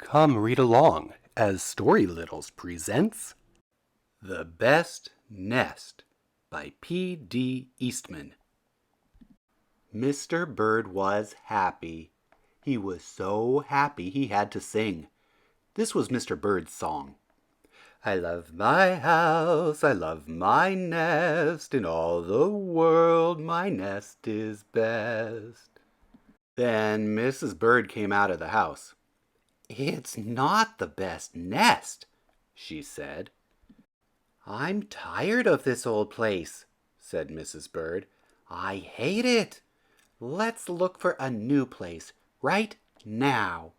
Come read along as Story Littles presents The Best Nest by P.D. Eastman. Mr. Bird was happy. He was so happy he had to sing. This was Mr. Bird's song. I love my house, I love my nest, in all the world my nest is best. Then Mrs. Bird came out of the house. It's not the best nest, she said. I'm tired of this old place, said Mrs. Bird. I hate it. Let's look for a new place right now.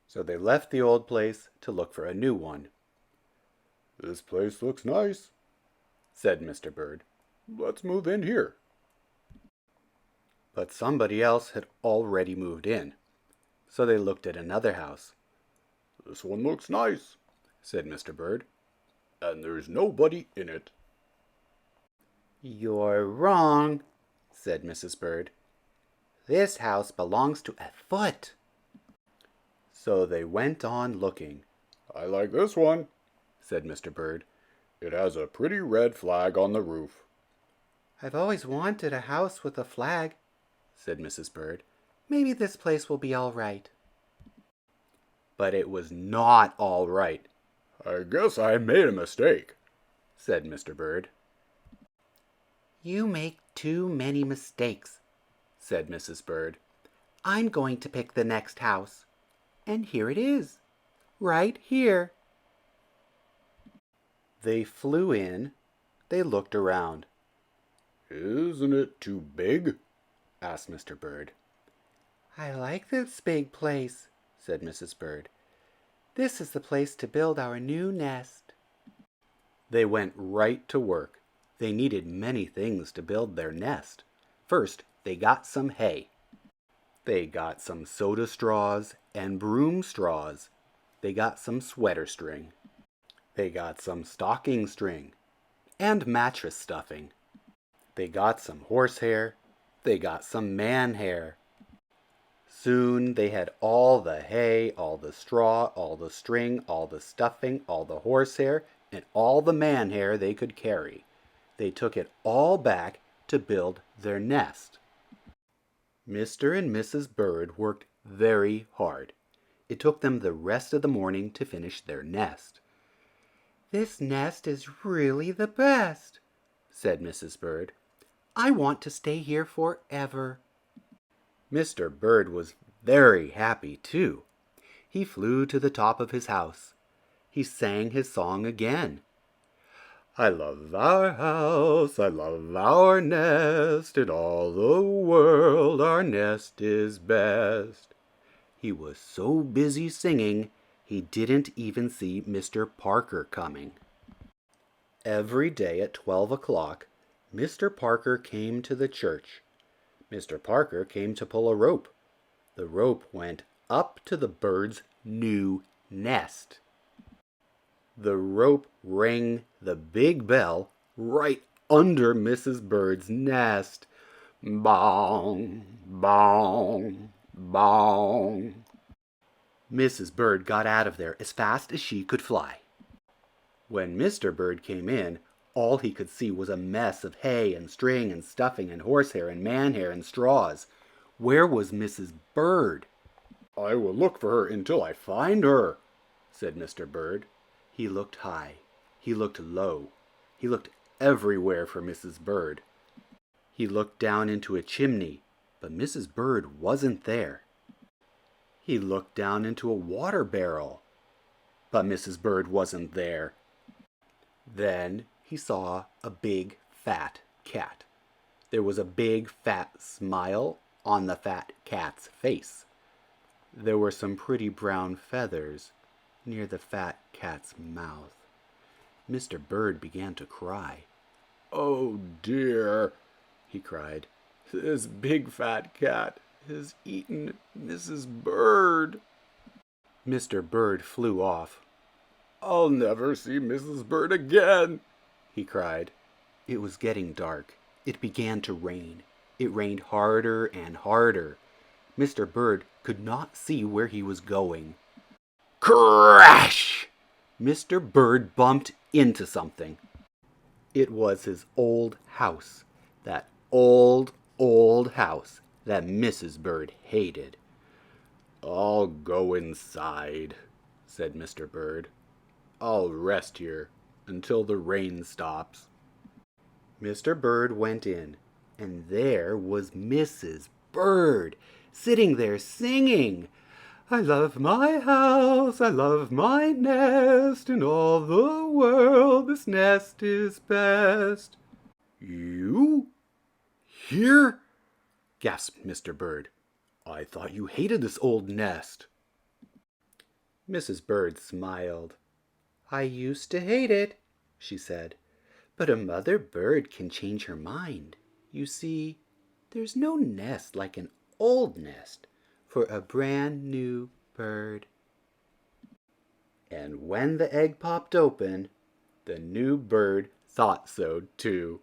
So they left the old place to look for a new one. This place looks nice, said Mr. Bird. Let's move in here. But somebody else had already moved in. So they looked at another house. This one looks nice, said Mr. Bird, and there's nobody in it. You're wrong, said Mrs. Bird. This house belongs to a foot. So they went on looking. I like this one, said Mr. Bird. It has a pretty red flag on the roof. I've always wanted a house with a flag, said Mrs. Bird. Maybe this place will be all right. But it was not all right. I guess I made a mistake, said Mr. Bird. You make too many mistakes, said Mrs. Bird. I'm going to pick the next house. And here it is, right here. They flew in. They looked around. Isn't it too big? Asked Mr. Bird. I like this big place, said Mrs. Bird. This is the place to build our new nest. They went right to work. They needed many things to build their nest. First, they got some hay. They got some soda straws and broom straws. They got some sweater string. They got some stocking string and mattress stuffing. They got some horsehair. They got some man hair. Soon they had all the hay, all the straw, all the string, all the stuffing, all the horsehair, and all the man hair they could carry. They took it all back to build their nest. Mr. and Mrs. Bird worked very hard. It took them the rest of the morning to finish their nest. This nest is really the best, said Mrs. Bird. I want to stay here forever. Mr. Bird was very happy, too. He flew to the top of his house. He sang his song again. I love our house, I love our nest, in all the world our nest is best. He was so busy singing, he didn't even see Mr. Parker coming. Every day at 12 o'clock, Mr. Parker came to the church. Mr. Parker came to pull a rope. The rope went up to the bird's new nest. The rope rang the big bell right under Mrs. Bird's nest. Bong, bong, bong. Mrs. Bird got out of there as fast as she could fly. When Mr. Bird came in, all he could see was a mess of hay and string and stuffing and horsehair and man hair and straws. Where was Mrs. Bird? I will look for her until I find her, said Mr. Bird. He looked high. He looked low. He looked everywhere for Mrs. Bird. He looked down into a chimney, but Mrs. Bird wasn't there. He looked down into a water barrel, but Mrs. Bird wasn't there. Then he saw a big, fat cat. There was a big, fat smile on the fat cat's face. There were some pretty brown feathers near the fat cat's mouth. Mr. Bird began to cry. Oh dear, he cried. This big fat cat has eaten Mrs. Bird. Mr. Bird flew off. I'll never see Mrs. Bird again, he cried. It was getting dark. It began to rain. It rained harder and harder. Mr. Bird could not see where he was going. Crash! Mr. Bird bumped into something. It was his old house, that old house that Mrs. Bird hated. I'll go inside, said Mr. Bird. I'll rest here until the rain stops. Mr. Bird went in, and there was Mrs. Bird, sitting there singing, I love my house, I love my nest, in all the world this nest is best. You? Here? Gasped Mr. Bird. I thought you hated this old nest. Mrs. Bird smiled. I used to hate it, she said, but a mother bird can change her mind. You see, there's no nest like an old nest for a brand new bird. And when the egg popped open, the new bird thought so too.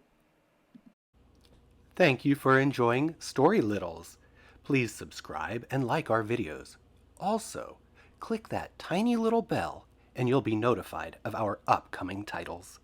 Thank you for enjoying Story Littles. Please subscribe and like our videos. Also, click that tiny little bell and you'll be notified of our upcoming titles.